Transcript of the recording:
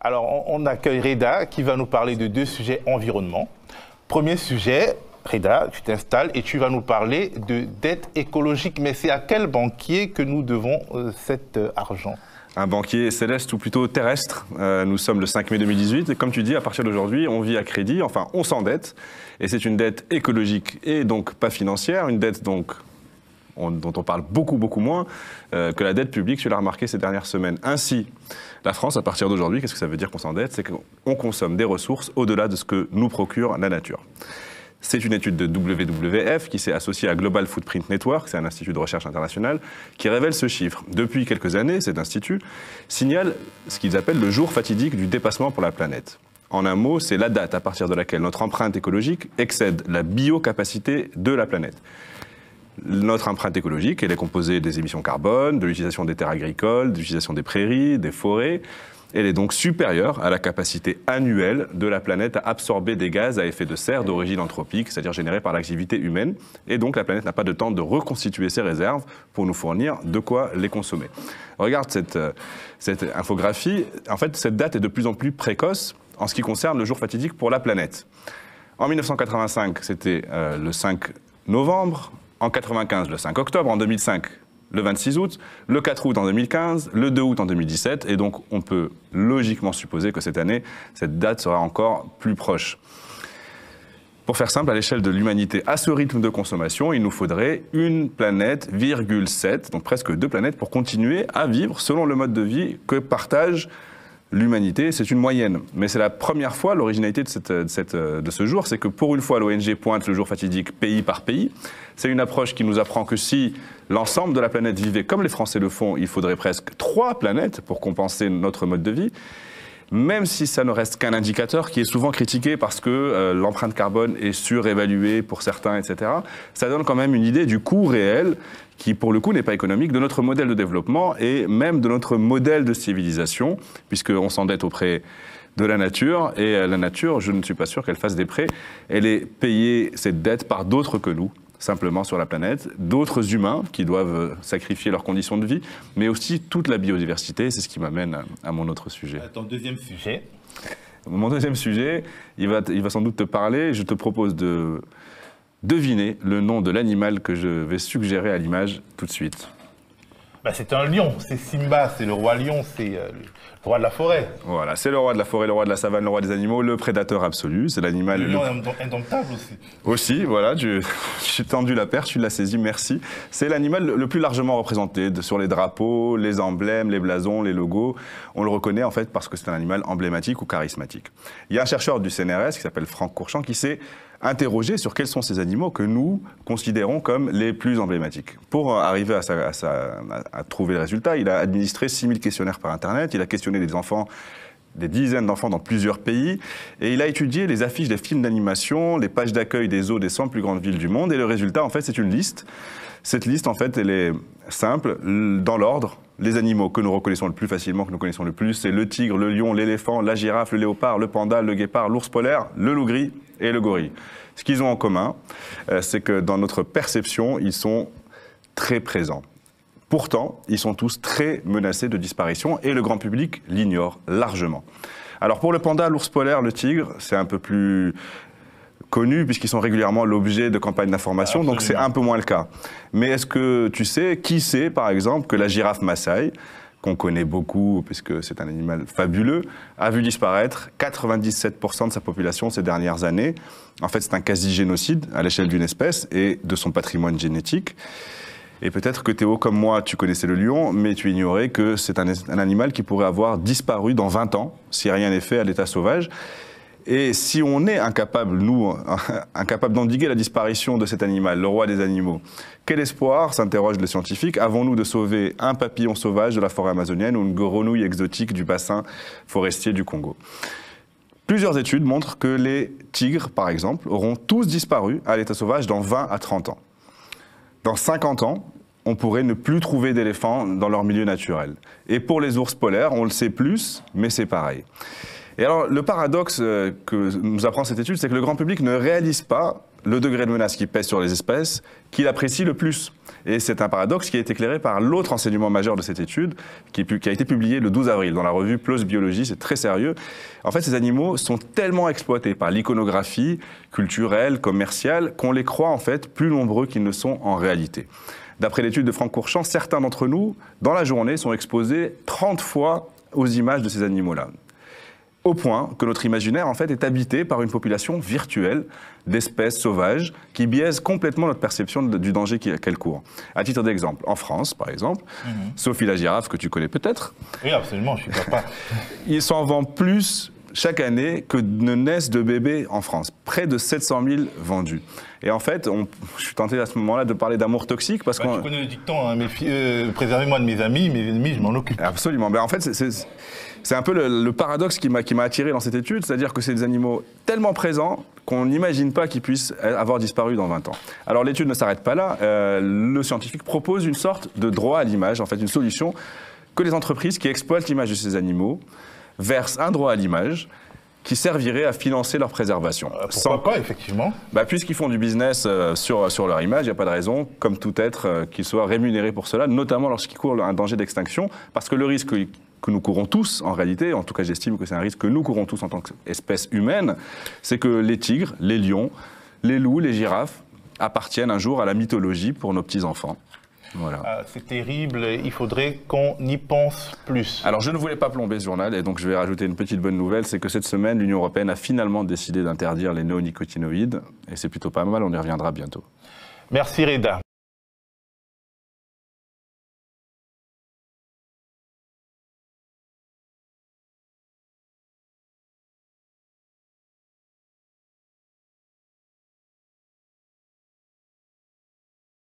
Alors, on accueille Reda qui va nous parler de deux sujets environnement. Premier sujet, Reda, tu t'installes et tu vas nous parler de dette écologique. Mais c'est à quel banquier que nous devons cet argent? Un banquier céleste ou plutôt terrestre. Nous sommes le 5 mai 2018 et comme tu dis, à partir d'aujourd'hui, on vit à crédit, enfin on s'endette. Et c'est une dette écologique et donc pas financière, une dette donc dont on parle beaucoup moins que la dette publique, tu l'as remarqué ces dernières semaines. Ainsi, la France, à partir d'aujourd'hui, qu'est-ce que ça veut dire qu'on s'endette? C'est qu'on consomme des ressources au-delà de ce que nous procure la nature. C'est une étude de WWF qui s'est associée à Global Footprint Network, c'est un institut de recherche international, qui révèle ce chiffre. Depuis quelques années, cet institut signale ce qu'ils appellent le jour fatidique du dépassement pour la planète. En un mot, c'est la date à partir de laquelle notre empreinte écologique excède la biocapacité de la planète. Notre empreinte écologique, elle est composée des émissions carbone, de l'utilisation des terres agricoles, de l'utilisation des prairies, des forêts. Elle est donc supérieure à la capacité annuelle de la planète à absorber des gaz à effet de serre d'origine anthropique, c'est-à-dire générés par l'activité humaine. Et donc la planète n'a pas de temps de reconstituer ses réserves pour nous fournir de quoi les consommer. Regarde cette infographie. En fait, cette date est de plus en plus précoce en ce qui concerne le jour fatidique pour la planète. En 1985, c'était le 5 novembre. En 1995, le 5 octobre. En 2005, le 26 août. Le 4 août en 2015. Le 2 août en 2017. Et donc, on peut logiquement supposer que cette année, cette date sera encore plus proche. Pour faire simple, à l'échelle de l'humanité, à ce rythme de consommation, il nous faudrait une planète, 7, donc presque 2 planètes, pour continuer à vivre selon le mode de vie que partage l'humanité. C'est une moyenne. Mais c'est la première fois, l'originalité de ce jour, c'est que pour une fois, l'ONG pointe le jour fatidique pays par pays. C'est une approche qui nous apprend que si l'ensemble de la planète vivait comme les Français le font, il faudrait presque 3 planètes pour compenser notre mode de vie. Même si ça ne reste qu'un indicateur qui est souvent critiqué parce que l'empreinte carbone est surévaluée pour certains, etc., ça donne quand même une idée du coût réel qui, pour le coup, n'est pas économique, de notre modèle de développement et même de notre modèle de civilisation, puisqu'on s'endette auprès de la nature, et la nature, je ne suis pas sûr qu'elle fasse des prêts. Elle est payée, cette dette, par d'autres que nous, simplement sur la planète, d'autres humains qui doivent sacrifier leurs conditions de vie, mais aussi toute la biodiversité. C'est ce qui m'amène à mon autre sujet. Ton deuxième sujet? Mon deuxième sujet, il va sans doute te parler. Je te propose de deviner le nom de l'animal que je vais suggérer à l'image tout de suite. C'est un lion, c'est Simba, c'est le roi lion, c'est le roi de la forêt. Voilà, c'est le roi de la forêt, le roi de la savane, le roi des animaux, le prédateur absolu, c'est l'animal... Le lion indomptable aussi. Aussi, voilà, j'ai tendu la perche, tu l'as saisi, merci. C'est l'animal le plus largement représenté sur les drapeaux, les emblèmes, les blasons, les logos. On le reconnaît en fait parce que c'est un animal emblématique ou charismatique. Il y a un chercheur du CNRS qui s'appelle Franck Courchamp qui s'est interroger sur quels sont ces animaux que nous considérons comme les plus emblématiques. Pour arriver à trouver le résultat, il a administré 6000 questionnaires par Internet, il a questionné des enfants, des dizaines d'enfants dans plusieurs pays, et il a étudié les affiches des films d'animation, les pages d'accueil des zoos des 100 plus grandes villes du monde, et le résultat, en fait, c'est une liste. Cette liste, en fait, elle est simple, dans l'ordre. Les animaux que nous reconnaissons le plus facilement, que nous connaissons le plus, c'est le tigre, le lion, l'éléphant, la girafe, le léopard, le panda, le guépard, l'ours polaire, le loup gris et le gorille. Ce qu'ils ont en commun, c'est que dans notre perception, ils sont très présents. Pourtant, ils sont tous très menacés de disparition et le grand public l'ignore largement. Alors pour le panda, l'ours polaire, le tigre, c'est un peu plus connus puisqu'ils sont régulièrement l'objet de campagnes d'information, donc c'est un peu moins le cas. Mais est-ce que tu sais, qui sait par exemple que la girafe Maasai, qu'on connaît beaucoup puisque c'est un animal fabuleux, a vu disparaître 97% de sa population ces dernières années. En fait, c'est un quasi-génocide à l'échelle d'une espèce et de son patrimoine génétique. Et peut-être que Théo, comme moi, tu connaissais le lion, mais tu ignorais que c'est un animal qui pourrait avoir disparu dans 20 ans, si rien n'est fait à l'état sauvage. Et si on est incapable, nous, incapable d'endiguer la disparition de cet animal, le roi des animaux, quel espoir, s'interroge le scientifique, avons-nous de sauver un papillon sauvage de la forêt amazonienne ou une grenouille exotique du bassin forestier du Congo? Plusieurs études montrent que les tigres, par exemple, auront tous disparu à l'état sauvage dans 20 à 30 ans. Dans 50 ans, on pourrait ne plus trouver d'éléphants dans leur milieu naturel. Et pour les ours polaires, on le sait plus, mais c'est pareil. Et alors, le paradoxe que nous apprend cette étude, c'est que le grand public ne réalise pas le degré de menace qui pèse sur les espèces qu'il apprécie le plus. Et c'est un paradoxe qui est éclairé par l'autre enseignement majeur de cette étude, qui a été publié le 12 avril dans la revue PLOS Biologie, c'est très sérieux. En fait, ces animaux sont tellement exploités par l'iconographie culturelle, commerciale, qu'on les croit en fait plus nombreux qu'ils ne sont en réalité. D'après l'étude de Franck Courchamp, certains d'entre nous, dans la journée, sont exposés 30 fois aux images de ces animaux-là. Au point que notre imaginaire, en fait, est habité par une population virtuelle d'espèces sauvages qui biaisent complètement notre perception du danger qu'elles courent. À titre d'exemple, en France, par exemple, Sophie la girafe, que tu connais peut-être. Oui, absolument, je suis papa. Il s'en vend plus chaque année que ne naissent de bébés en France. Près de 700 000 vendus. Et en fait, je suis tenté à ce moment-là de parler d'amour toxique parce qu'on... Tu connais le dicton, hein, préservez-moi de mes ennemis, je m'en occupe. Absolument. Ben, en fait, c'est un peu le paradoxe qui m'a attiré dans cette étude, c'est-à-dire que c'est des animaux tellement présents qu'on n'imagine pas qu'ils puissent avoir disparu dans 20 ans. Alors l'étude ne s'arrête pas là, le scientifique propose une sorte de droit à l'image, en fait une solution que les entreprises qui exploitent l'image de ces animaux versent un droit à l'image qui servirait à financer leur préservation. Pourquoi pas, effectivement? Puisqu'ils font du business sur leur image, il n'y a pas de raison, comme tout être, qu'ils soient rémunérés pour cela, notamment lorsqu'ils courent un danger d'extinction, parce que le risque que nous courons tous, en réalité, en tout cas j'estime que c'est un risque que nous courons tous en tant qu'espèce humaine, c'est que les tigres, les lions, les loups, les girafes appartiennent un jour à la mythologie pour nos petits-enfants. Voilà. C'est terrible, il faudrait qu'on y pense plus. Alors je ne voulais pas plomber ce journal et donc je vais rajouter une petite bonne nouvelle, c'est que cette semaine l'Union européenne a finalement décidé d'interdire les néonicotinoïdes et c'est plutôt pas mal, on y reviendra bientôt. Merci Reda.